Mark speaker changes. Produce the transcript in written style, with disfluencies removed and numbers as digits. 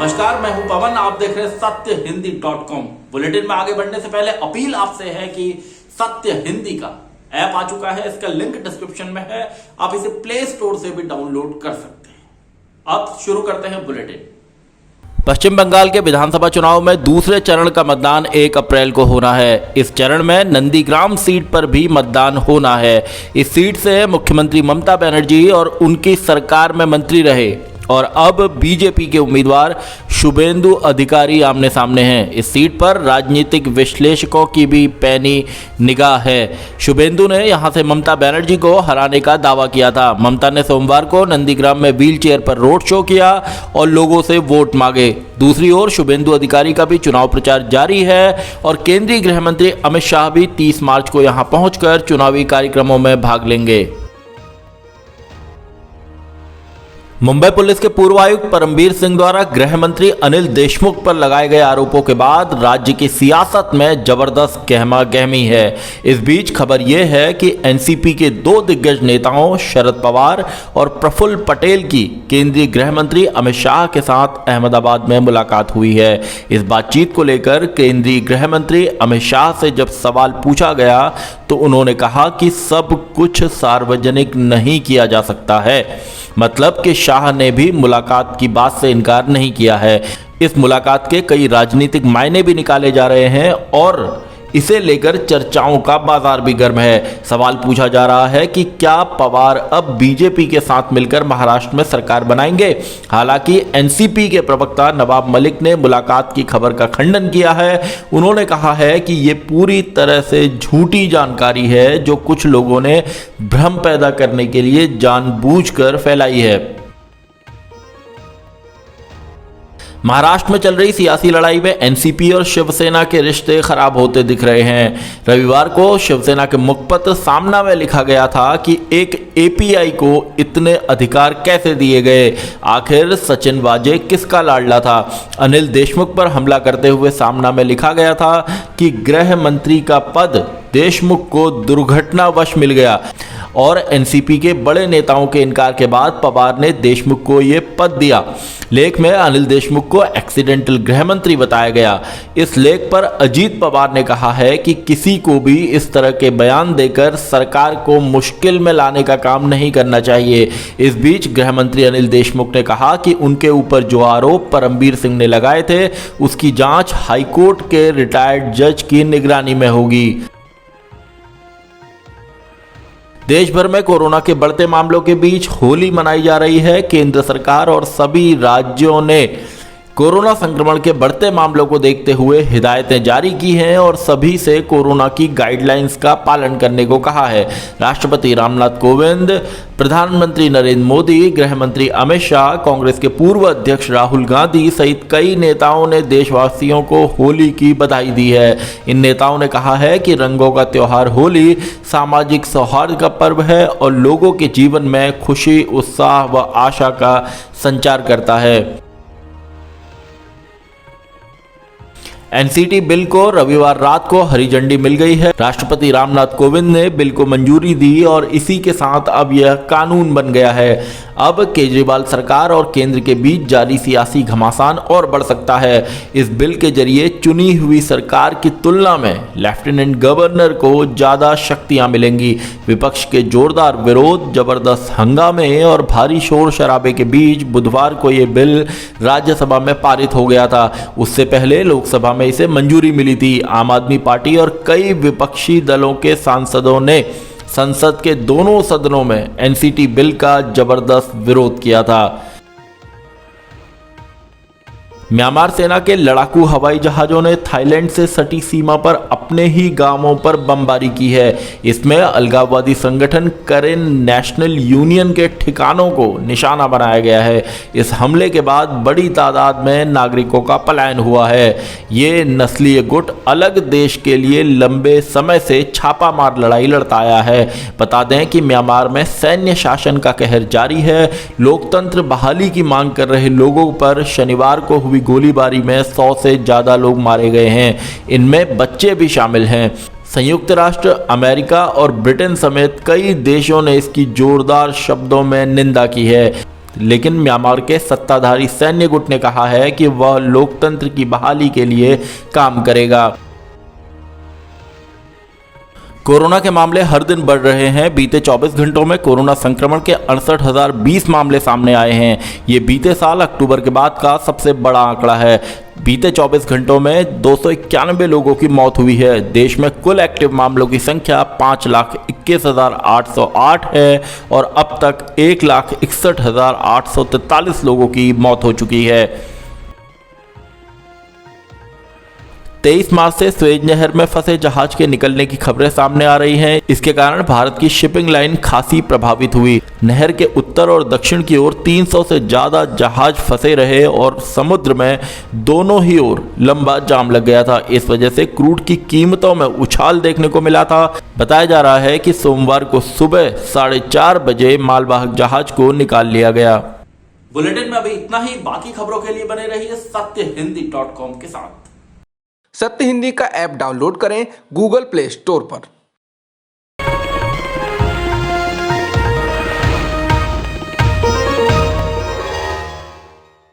Speaker 1: नमस्कार, मैं हूं पवन। आप देख रहे हैं सत्यहिंदी.com। बुलेटिन में आगे बढ़ने से पहले अपील आपसे है कि सत्य हिंदी का ऐप आ चुका है, इसका लिंक डिस्क्रिप्शन में है, आप इसे प्ले स्टोर से भी डाउनलोड कर सकते हैं। अब शुरू करते हैं बुलेटिन।
Speaker 2: पश्चिम बंगाल के विधानसभा चुनाव में दूसरे चरण का मतदान 1 अप्रैल को होना है। इस चरण में नंदीग्राम सीट पर भी मतदान होना है। इस सीट से मुख्यमंत्री ममता बनर्जी और उनकी सरकार में मंत्री रहे और अब बीजेपी के उम्मीदवार शुभेंदु अधिकारी आमने सामने हैं। इस सीट पर राजनीतिक विश्लेषकों की भी पैनी निगाह है। शुभेंदु ने यहां से ममता बनर्जी को हराने का दावा किया था। ममता ने सोमवार को नंदीग्राम में व्हीलचेयर पर रोड शो किया और लोगों से वोट मांगे। दूसरी ओर शुभेंदु अधिकारी का भी चुनाव प्रचार जारी है और केंद्रीय गृह मंत्री अमित शाह भी 30 मार्च को यहां पहुंचकर चुनावी कार्यक्रमों में भाग लेंगे। मुंबई पुलिस के पूर्व आयुक्त परमबीर सिंह द्वारा गृह मंत्री अनिल देशमुख पर लगाए गए आरोपों के बाद राज्य की सियासत में जबरदस्त गहमा गहमी है। इस बीच खबर यह है कि एनसीपी के 2 दिग्गज नेताओं शरद पवार और प्रफुल्ल पटेल की केंद्रीय गृह मंत्री अमित शाह के साथ अहमदाबाद में मुलाकात हुई है। इस बातचीत को लेकर केंद्रीय गृह मंत्री अमित शाह से जब सवाल पूछा गया तो उन्होंने कहा कि सब कुछ सार्वजनिक नहीं किया जा सकता है। मतलब कि शाह ने भी मुलाकात की बात से इनकार नहीं किया है। इस मुलाकात के कई राजनीतिक मायने भी निकाले जा रहे हैं और इसे लेकर चर्चाओं का बाजार भी गर्म है। सवाल पूछा जा रहा है कि क्या पवार अब बीजेपी के साथ मिलकर महाराष्ट्र में सरकार बनाएंगे। हालांकि एनसीपी के प्रवक्ता नवाब मलिक ने मुलाकात की खबर का खंडन किया है। उन्होंने कहा है कि ये पूरी तरह से झूठी जानकारी है जो कुछ लोगों ने भ्रम पैदा करने के लिए जानबूझकर फैलाई है। महाराष्ट्र में चल रही सियासी लड़ाई में एनसीपी और शिवसेना के रिश्ते खराब होते दिख रहे हैं। रविवार को शिवसेना के मुखपत्र सामना में लिखा गया था कि एक एपीआई को इतने अधिकार कैसे दिए गए, आखिर सचिन वाजे किसका लाडला था। अनिल देशमुख पर हमला करते हुए सामना में लिखा गया था कि गृह मंत्री का पद देशमुख को दुर्घटनावश मिल गया और एनसीपी के बड़े नेताओं के इनकार के बाद पवार ने देशमुख को यह पद दिया। लेख में अनिल देशमुख को एक्सीडेंटल गृह मंत्री बताया गया। इस लेख पर अजीत पवार ने कहा है कि किसी को भी इस तरह के बयान देकर सरकार को मुश्किल में लाने का काम नहीं करना चाहिए। इस बीच गृह मंत्री अनिल देशमुख ने कहा कि उनके ऊपर जो आरोप परमबीर सिंह ने लगाए थे उसकी जांच हाईकोर्ट के रिटायर्ड जज की निगरानी में होगी। देश भर में कोरोना के बढ़ते मामलों के बीच होली मनाई जा रही है। केंद्र सरकार और सभी राज्यों ने कोरोना संक्रमण के बढ़ते मामलों को देखते हुए हिदायतें जारी की हैं और सभी से कोरोना की गाइडलाइंस का पालन करने को कहा है। राष्ट्रपति रामनाथ कोविंद, प्रधानमंत्री नरेंद्र मोदी, गृह मंत्री अमित शाह, कांग्रेस के पूर्व अध्यक्ष राहुल गांधी सहित कई नेताओं ने देशवासियों को होली की बधाई दी है। इन नेताओं ने कहा है कि रंगों का त्योहार होली सामाजिक सौहार्द का पर्व है और लोगों के जीवन में खुशी, उत्साह व आशा का संचार करता है। एनसीटी बिल को रविवार रात को हरी झंडी मिल गई है। राष्ट्रपति रामनाथ कोविंद ने बिल को मंजूरी दी और इसी के साथ अब यह कानून बन गया है। अब केजरीवाल सरकार और केंद्र के बीच जारी सियासी घमासान और बढ़ सकता है। इस बिल के जरिए चुनी हुई सरकार की तुलना में लेफ्टिनेंट गवर्नर को ज्यादा शक्तियां मिलेंगी। विपक्ष के जोरदार विरोध, जबरदस्त हंगामे और भारी शोर शराबे के बीच बुधवार को यह बिल राज्यसभा में पारित हो गया था। उससे पहले लोकसभा में इसे मंजूरी मिली थी। आम आदमी पार्टी और कई विपक्षी दलों के सांसदों ने संसद के दोनों सदनों में एनसीटी बिल का जबरदस्त विरोध किया था। म्यांमार सेना के लड़ाकू हवाई जहाज़ों ने थाईलैंड से सटी सीमा पर अपने ही गांवों पर बमबारी की है। इसमें अलगाववादी संगठन करेन नेशनल यूनियन के ठिकानों को निशाना बनाया गया है। इस हमले के बाद बड़ी तादाद में नागरिकों का पलायन हुआ है। ये नस्लीय गुट अलग देश के लिए लंबे समय से छापामार लड़ाई लड़ता आया है। बता दें कि म्यांमार में सैन्य शासन का कहर जारी है। लोकतंत्र बहाली की मांग कर रहे लोगों पर शनिवार को हुई गोलीबारी में 100 से ज्यादा लोग मारे गए हैं। इनमें बच्चे भी शामिल हैं। संयुक्त राष्ट्र, अमेरिका और ब्रिटेन समेत कई देशों ने इसकी जोरदार शब्दों में निंदा की है। लेकिन म्यांमार के सत्ताधारी सैन्य गुट ने कहा है कि वह लोकतंत्र की बहाली के लिए काम करेगा। कोरोना के मामले हर दिन बढ़ रहे हैं। बीते 24 घंटों में कोरोना संक्रमण के 68,020 मामले सामने आए हैं। ये बीते साल अक्टूबर के बाद का सबसे बड़ा आंकड़ा है। बीते 24 घंटों में 291 लोगों की मौत हुई है। देश में कुल एक्टिव मामलों की संख्या 5,21,808 है और अब तक 1,61,843 लोगों की मौत हो चुकी है। 23 मार्च से स्वेज नहर में फंसे जहाज के निकलने की खबरें सामने आ रही हैं। इसके कारण भारत की शिपिंग लाइन खासी प्रभावित हुई। नहर के उत्तर और दक्षिण की ओर 300 से ज्यादा जहाज फंसे रहे और समुद्र में दोनों ही ओर लंबा जाम लग गया था। इस वजह से क्रूड की कीमतों में उछाल देखने को मिला था। बताया जा रहा है कि सोमवार को सुबह 4:30 बजे मालवाहक जहाज को निकाल लिया गया।
Speaker 1: बुलेटिन में अभी इतना ही। बाकी खबरों के लिए बने रहिए सत्यहिंदी.com के साथ।
Speaker 3: सत्य हिंदी का ऐप डाउनलोड करें गूगल प्ले स्टोर पर।